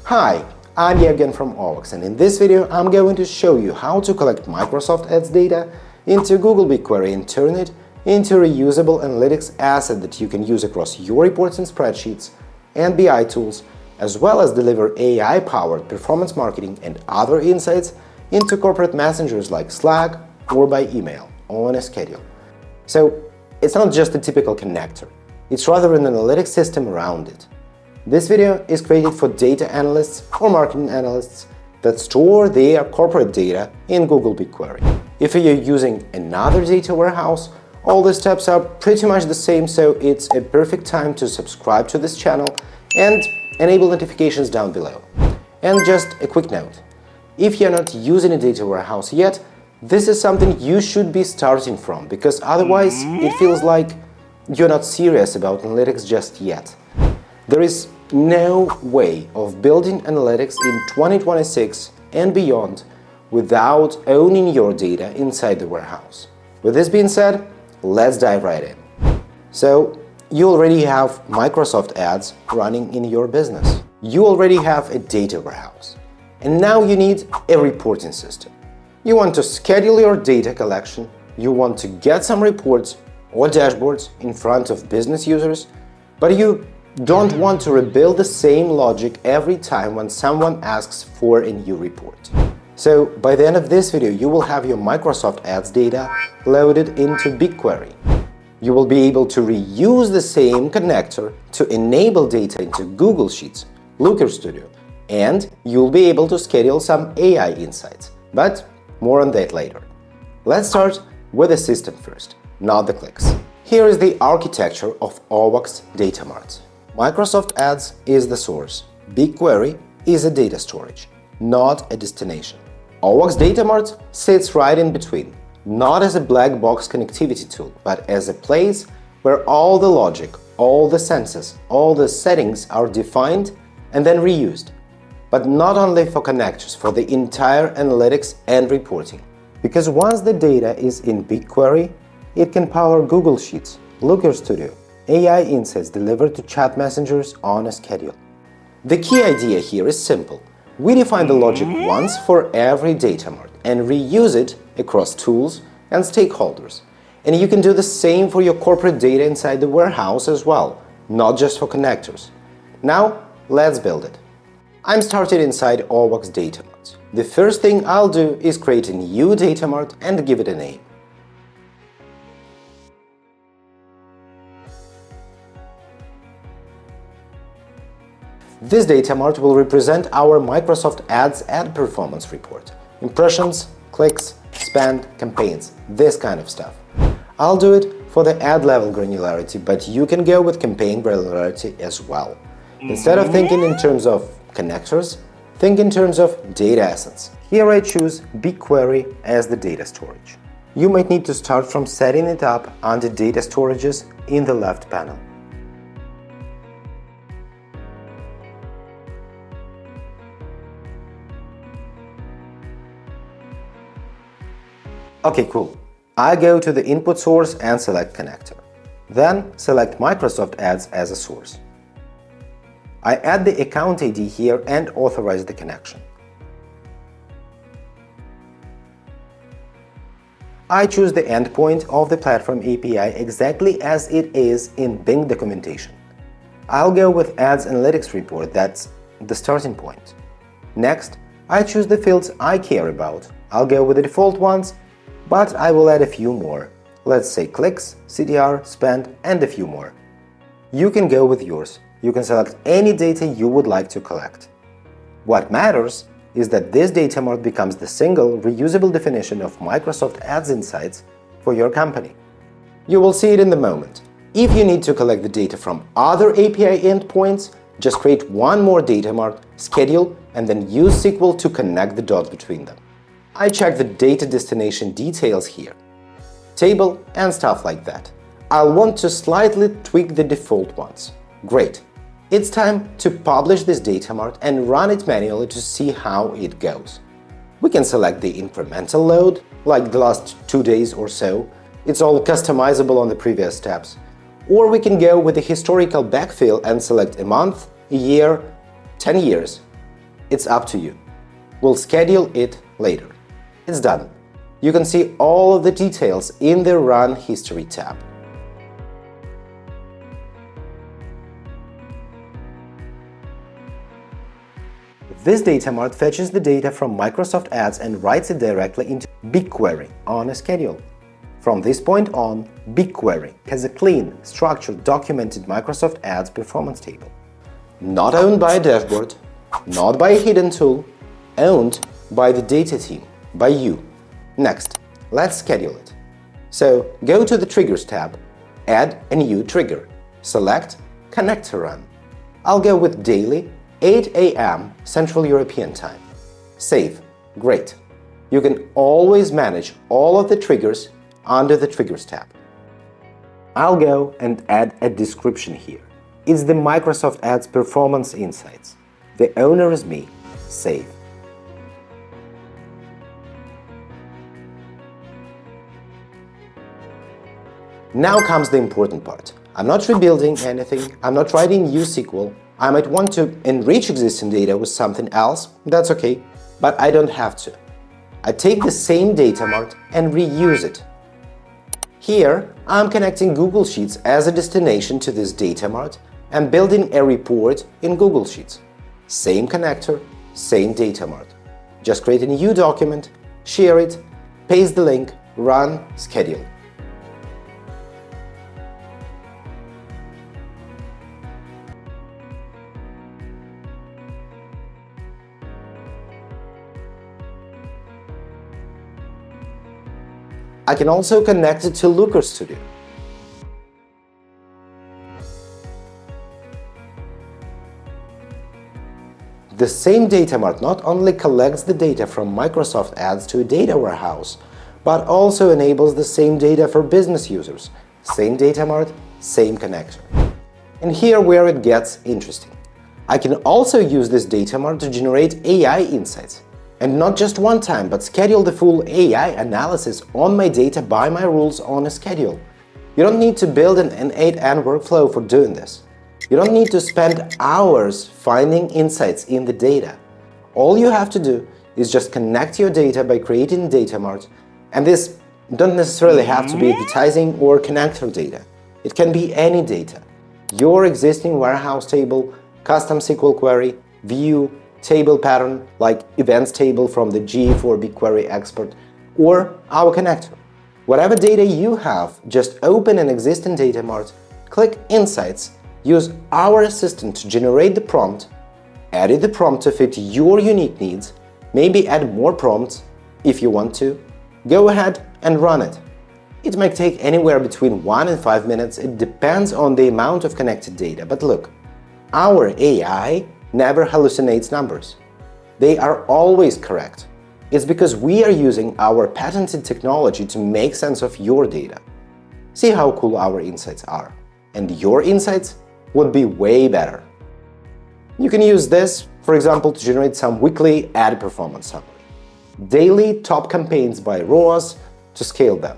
Hi, I'm Yevgen from OWOX, and in this video I'm going to show you how to collect Microsoft Ads data into Google BigQuery and turn it into a reusable analytics asset that you can use across your reports and spreadsheets and BI tools, as well as deliver AI-powered performance marketing and other insights into corporate messengers like Slack or by email on a schedule. So it's not just a typical connector, it's rather an analytics system around it. This video is created for data analysts or marketing analysts that store their corporate data in Google BigQuery. If you're using another data warehouse, all the steps are pretty much the same, so it's a perfect time to subscribe to this channel and enable notifications down below. And just a quick note, if you're not using a data warehouse yet, this is something you should be starting from, because otherwise it feels like you're not serious about analytics just yet. There is no way of building analytics in 2026 and beyond without owning your data inside the warehouse. With this being said, let's dive right in. So, you already have Microsoft Ads running in your business. You already have a data warehouse. And now you need a reporting system. You want to schedule your data collection, you want to get some reports or dashboards in front of business users, but you don't want to rebuild the same logic every time when someone asks for a new report. So by the end of this video, you will have your Microsoft Ads data loaded into BigQuery. You will be able to reuse the same connector to enable data into Google Sheets, Looker Studio, and you'll be able to schedule some AI insights. But more on that later. Let's start with the system first, not the clicks. Here is the architecture of OWOX Data Mart. Microsoft Ads is the source. BigQuery is a data storage, not a destination. OWOX Data Mart sits right in between, not as a black box connectivity tool, but as a place where all the logic, all the senses, all the settings are defined and then reused. But not only for connectors, for the entire analytics and reporting. Because once the data is in BigQuery, it can power Google Sheets, Looker Studio, AI insights delivered to chat messengers on a schedule. The key idea here is simple. We define the logic once for every data mart and reuse it across tools and stakeholders. And you can do the same for your corporate data inside the warehouse as well, not just for connectors. Now, let's build it. I'm started inside OWOX Data Mart. The first thing I'll do is create a new data mart and give it a name. This data mart will represent our Microsoft Ads ad performance report. Impressions, clicks, spend, campaigns, this kind of stuff. I'll do it for the ad level granularity, but you can go with campaign granularity as well. Instead of thinking in terms of connectors, think in terms of data assets. Here I choose BigQuery as the data storage. You might need to start from setting it up under Data Storages in the left panel. Okay, cool. I go to the input source and select connector. Then select Microsoft Ads as a source. I add the account ID here and authorize the connection. I choose the endpoint of the platform API exactly as it is in Bing documentation. I'll go with Ads Analytics Report, that's the starting point. Next, I choose the fields I care about. I'll go with the default ones, but I will add a few more. Let's say clicks, CTR, spend, and a few more. You can go with yours. You can select any data you would like to collect. What matters is that this data mart becomes the single, reusable definition of Microsoft Ads insights for your company. You will see it in a moment. If you need to collect the data from other API endpoints, just create one more data mart, schedule, and then use SQL to connect the dots between them. I check the data destination details here, table and stuff like that. I'll want to slightly tweak the default ones. Great. It's time to publish this data mart and run it manually to see how it goes. We can select the incremental load, like the last 2 days or so. It's all customizable on the previous steps. Or we can go with the historical backfill and select a month, a year, 10 years, It's up to you. We'll schedule it later. It's done. You can see all of the details in the Run History tab. This Data Mart fetches the data from Microsoft Ads and writes it directly into BigQuery on a schedule. From this point on, BigQuery has a clean, structured, documented Microsoft Ads performance table. Not owned by a dashboard, not by a hidden tool, owned by the data team, by you. Next, let's schedule it. So, go to the Triggers tab, add a new trigger, select Connect to Run. I'll go with daily, 8 a.m. Central European Time. Save. Great. You can always manage all of the triggers under the Triggers tab. I'll go and add a description here. It's the Microsoft Ads Performance Insights. The owner is me. Save. Now comes the important part. I'm not rebuilding anything, I'm not writing new SQL. I might want to enrich existing data with something else, that's okay, but I don't have to. I take the same Data Mart and reuse it. Here, I'm connecting Google Sheets as a destination to this Data Mart and building a report in Google Sheets. Same connector, same Data Mart. Just create a new document, share it, paste the link, run, schedule. I can also connect it to Looker Studio. The same Data Mart not only collects the data from Microsoft Ads to a data warehouse, but also enables the same data for business users. Same Data Mart, same connector. And here where it gets interesting. I can also use this Data Mart to generate AI insights. And not just one time, but schedule the full AI analysis on my data by my rules on a schedule. You don't need to build an N8N workflow for doing this. You don't need to spend hours finding insights in the data. All you have to do is just connect your data by creating Data Mart, and this don't necessarily have to be advertising or connector data. It can be any data. Your existing warehouse table, custom SQL query, view, table pattern like events table from the GA4 BigQuery export, or our connector. Whatever data you have, just open an existing Data Mart, click Insights, use our assistant to generate the prompt, edit the prompt to fit your unique needs, maybe add more prompts if you want to. Go ahead and run it. It might take anywhere between 1 and 5 minutes, it depends on the amount of connected data, but look, our AI never hallucinates numbers. They are always correct. It's because we are using our patented technology to make sense of your data. See how cool our insights are. And your insights would be way better. You can use this, for example, to generate some weekly ad performance summary, daily top campaigns by ROAS to scale them,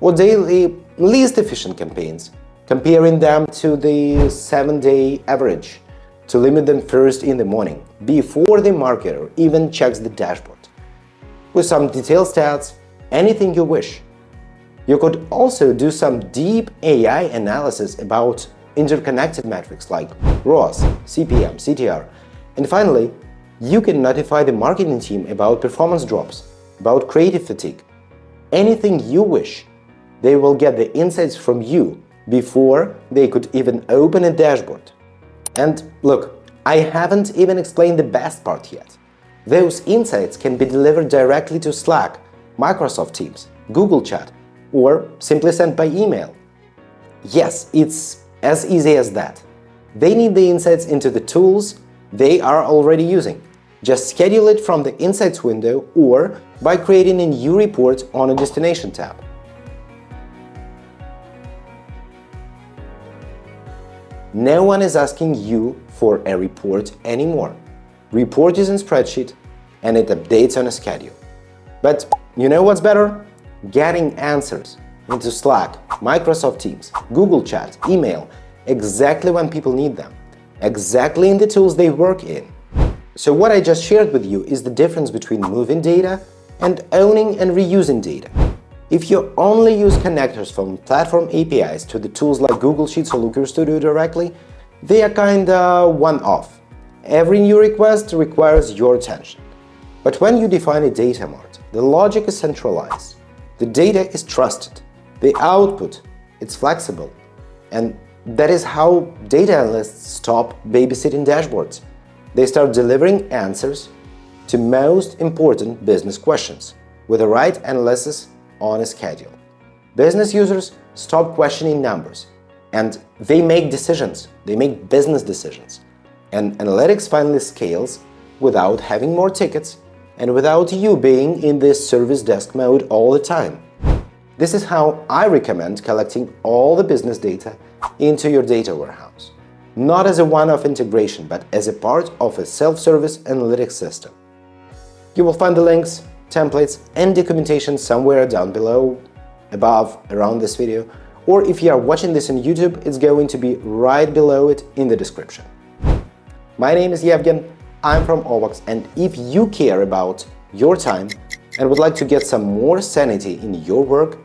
or daily least efficient campaigns, comparing them to the 7-day average, to limit them first in the morning, before the marketer even checks the dashboard. With some detailed stats, anything you wish. You could also do some deep AI analysis about interconnected metrics like ROAS, CPM, CTR. And finally, you can notify the marketing team about performance drops, about creative fatigue. Anything you wish. They will get the insights from you before they could even open a dashboard. And look, I haven't even explained the best part yet. Those insights can be delivered directly to Slack, Microsoft Teams, Google Chat, or simply sent by email. Yes, it's as easy as that. They need the insights into the tools they are already using. Just schedule it from the Insights window or by creating a new report on a Destination tab. No one is asking you for a report anymore. Report is in spreadsheet and it updates on a schedule. But you know what's better? Getting answers into Slack, Microsoft Teams, Google Chat, email, exactly when people need them, exactly in the tools they work in. So what I just shared with you is the difference between moving data and owning and reusing data. If you only use connectors from platform APIs to the tools like Google Sheets or Looker Studio directly, they are kinda one-off. Every new request requires your attention. But when you define a data mart, the logic is centralized. The data is trusted. The output, it's flexible. And that is how data analysts stop babysitting dashboards. They start delivering answers to most important business questions with the right analysis on a schedule. Business users stop questioning numbers and they make decisions. They make business decisions. And analytics finally scales without having more tickets and without you being in this service desk mode all the time. This is how I recommend collecting all the business data into your data warehouse. Not as a one-off integration, but as a part of a self-service analytics system. You will find the links, templates, and documentation somewhere down below, above, around this video, or if you are watching this on YouTube, it's going to be right below it in the description. My name is Yevgen, I'm from OWOX, and if you care about your time and would like to get some more sanity in your work,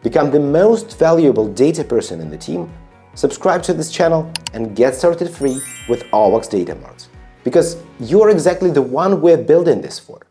become the most valuable data person in the team, subscribe to this channel and get started free with OWOX Data Mart. Because you're exactly the one we're building this for.